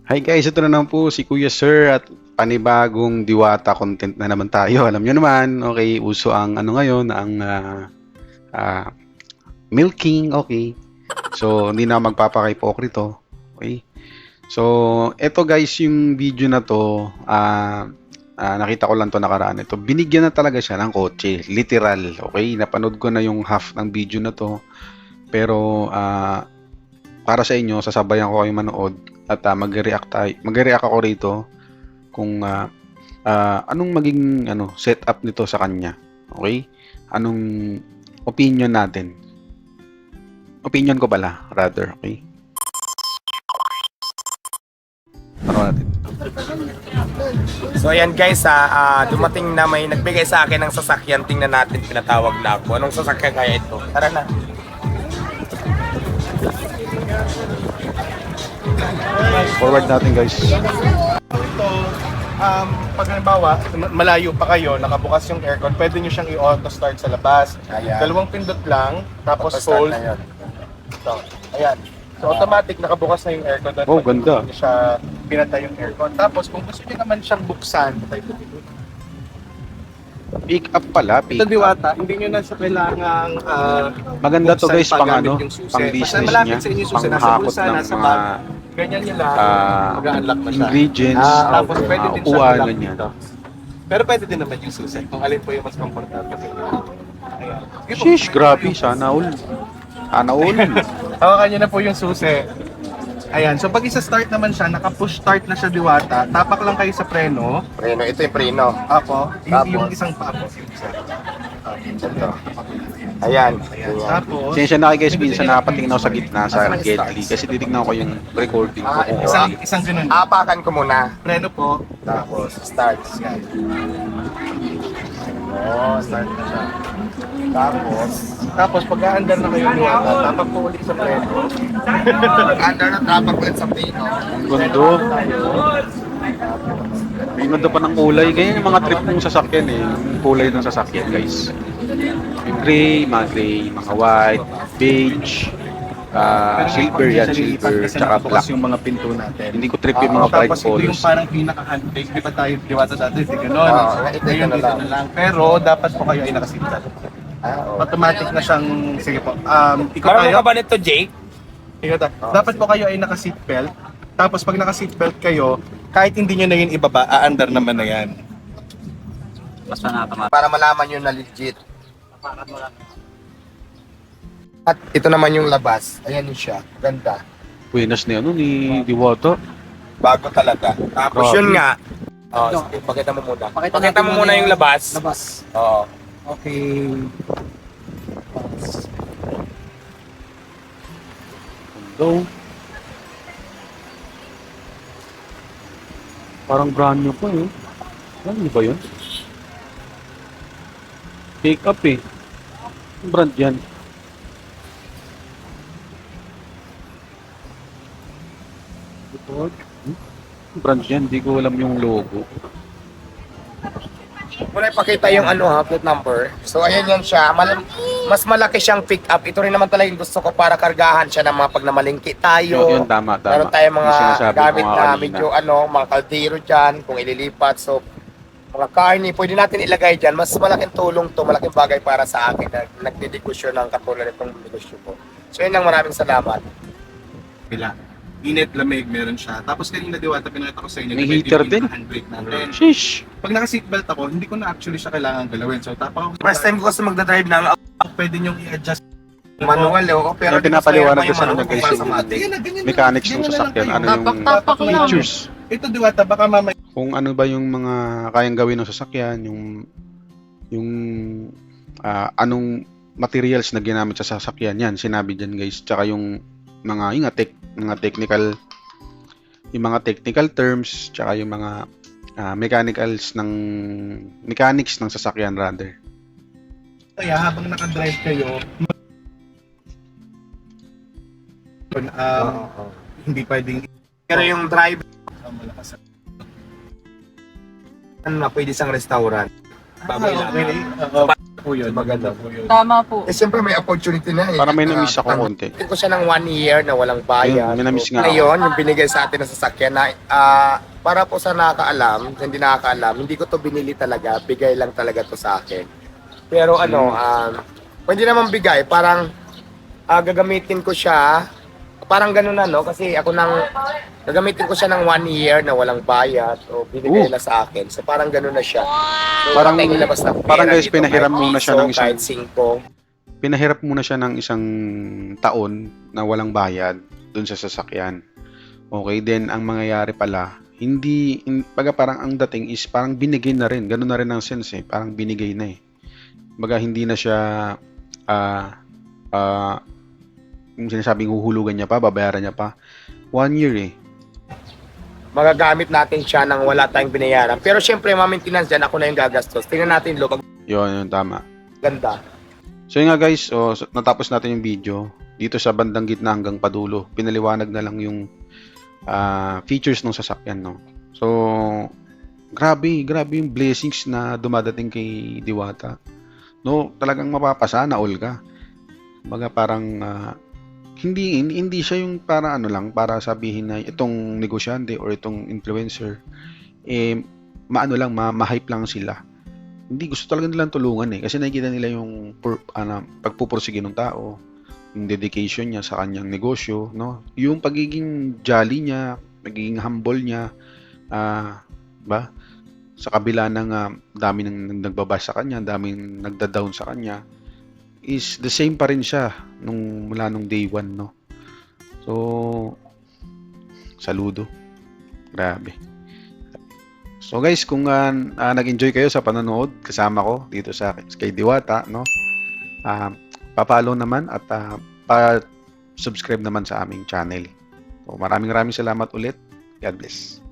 Hi guys, ito na naman po si Kuya Sir at panibagong Diwata content na naman tayo. Alam nyo naman, okay, uso ang ano ngayon, ang ah, milking, okay. So, hindi na magpapaka-hipokrito, okay. So, eto guys, yung video na to, nakita ko lang to nakaraan. Ito, binigyan na talaga siya ng kotse, literal, okay. Napanood ko na yung half ng video na to, pero para sa inyo, sasabayan ko kayong manood at mag-react ako rito kung anong maging setup nito sa kanya. Okay? Anong opinion natin? Opinion ko pala, rather, okay? Ano natin? So ayan guys, dumating na may nagbigay sa akin ng sasakyan. Tingnan natin, pinatawag na ako. Anong sasakyan kaya ito? Tara na. Forward natin guys. Ito, pag halimbawa, malayo pa kayo, nakabukas yung aircon, pwede nyo siyang i-auto start sa labas. Ayan. Dalawang pindot lang, tapos Auto-start hold. na yun. So, ayan. So automatic nakabukas na yung aircon. Oh, ganda. Hindi siya pinatay yung aircon. Tapos kung gusto niyo naman siyang buksan, Pick up pala, pick ito up. Diwata, hindi nyo na siya kailangang Maganda to buksan guys, pang gamit ano, yung susi. pang Basta business malapit niya, sa inyo yung susi, pang nasa hakot bulsa, ng nasa mga bag. Ganyan nyo lang, mag-unlock na siya. ingredients, Tapos pwede din siya upuan, i-lock ganyan. dito. Pero pwede din naman yung susi, kung alin po yung mas comfortable. Ayan. Sige po. Sheesh, grabe, sana all. Sana all. Hawakan nyo na po yung susi. Ayan, so pag isa-start naman siya, naka-push start na siya Diwata, tapak lang kayo sa preno. Preno, ito yung preno. Apo, Tapos? yung isang pa po. Yung isa. Ito. Ayan. Ayan. Tapos, Sensya na kayo guys, minsan nakapatingin ako sa gitna sa gantry kasi titignan ko yung recording ko kung okay. isang ganun. Apakan ko muna. Preno po. Tapos, start. Yan. Oh, start na siya. Tapos pag aandar na kayo Diwata, tapak po ulit sa preno. Under na tapak ulit sa preno. Ang ganda. May ganda pa ng kulay. Ganyan yung mga trip ng sasakyan eh. Yung kulay ng sasakyan guys. Yung gray, mga white, beige, silver yan, silver, tsaka black. yung mga pinto natin. Hindi ko trip yung mga bright Tapos ito yung colors. parang pinaka-handbrake. Di ba tayo Diwata dati? Di ganon. Ito Ngayon na dito lang. na lang. Pero dapat po kayo ay nakaseatbelt. Automatic na siyang, sige po. Ikot Marami tayo. ka ba nito, Jake? Ikot tayo. Dapat po kayo ay naka-seatbelt. Tapos pag naka-seatbelt kayo, kahit hindi nyo na yun ibaba, aandar naman na yan. Para malaman nyo na legit. At ito naman yung labas. Ayan yun siya. Ganda. Buenas na ano ni Diwata. Bago talaga. Tapos Grabe. yun nga. Oh, sige, pakita mo muna. Pakita mo muna yung labas. Labas. Oo. Okay. Hello. Parang brand new pa eh. Ano ba yun? Pick up eh. Ang brand yan. Ito. Brand yan, hindi ko alam yung logo. Muna ipakita yung ano ha, plate number. So ayan yan siya. Mas malaki siyang pick up. Ito rin naman talaga yung gusto ko para kargahan siya ng mga pag namalingki tayo. Yun, tama. Meron tayong mga Yung sinasabi ko gamit nga na kanina. medyo mga kaldero dyan, kung ililipat. So, mga karni, pwede natin ilagay dyan. Mas malaking tulong to, malaking bagay para sa akin na nagdidegosyo ng katulad itong negosyo ko. So, yun lang, maraming salamat. Pila. Init, lamig, meron siya. Tapos kanina Diwata, pinakita ko sa inyo. May di ba, heater yung din. handbrake natin. Sheesh! Pag naka-seatbelt ako, hindi ko na actually siya kailangan galawin. So, tapak ako. First time ko kasi magdadrive ng Pwede nyo i-adjust. manual, pero Yung pinapaliwanag ko sa manual ano, guys, para yung sa matik. Mechanics ng sasakyan, ano yung Tapak lang. features. Ito Diwata, baka mamaya Kung ano ba yung mga kayang gawin ng sasakyan, yung anong materials na ginamit sa sasakyan yan, sinabi dyan guys. Tsaka yung mga mga technical terms, tsaka yung mga mechanics ng sasakyan rather. kaya habang nakadrive kayo, hindi pwedeng Pero yung drive, malakas. ano na, pwede isang restaurant. Baboy lang. Okay. po yun. Maganda po yun. Tama po. Eh, siyempre may opportunity na eh. Para may na-miss ako konti. Tanggapin ko siya ng 1 year na walang bayad. Ayun, may na-miss nga ako. Ngayon, yung binigay sa atin na sasakyan na, para po sa nakakaalam, hindi nakakaalam, hindi ko to binili talaga, bigay lang talaga to sa akin. Pero pwede naman bigay, parang gagamitin ko siya, parang ganun na, no? Kasi ako gagamitin ko siya ng 1 year na walang bayad o binigay na sa akin. So parang ganun na siya. So, Parang- wala tayong nilabas na pera parang guys, dito, pinahiram kahit muna siya piso, ng isang- kahit 5. Pinahirap muna siya ng isang taon na walang bayad dun sa sasakyan. Okay, then ang mangyayari pala, baga parang ang dating is parang binigay na rin. Ganun na rin ang sense eh. Parang binigay na eh. Baga hindi na siya yung sinasabing huhulugan niya pa, babayaran niya pa. 1 year eh. Magagamit natin siya nang wala tayong binayaran. Pero syempre, maintenance dyan, ako na yung gagastos. Tingnan natin loob, Yun, tama. ganda. So yun nga guys, natapos natin yung video. Dito sa bandang gitna hanggang padulo. Pinaliwanag na lang yung features ng sasakyan, no? So, grabe yung blessings na dumadating kay Diwata. No, talagang mapapasana all ka. Baga parang hindi siya yung para para sabihin na itong negosyante or itong influencer ma-hype lang sila. Hindi, gusto talaga nilang tulungan eh kasi nakikita nila yung pagpupursige ng tao, yung dedication niya sa kanyang negosyo, no? Yung pagiging jolly niya, pagiging humble niya, ba? Sa kabila ng dami nang nagbabash sa kanya, daming nagda-down sa kanya, is the same pa rin siya mula nung day 1, no? So, saludo. Grabe. So guys, kung nag-enjoy kayo sa panonood kasama ko dito sa kay Diwata, no? Pa-follow naman at pa-subscribe naman sa aming channel. So, maraming salamat ulit. God bless.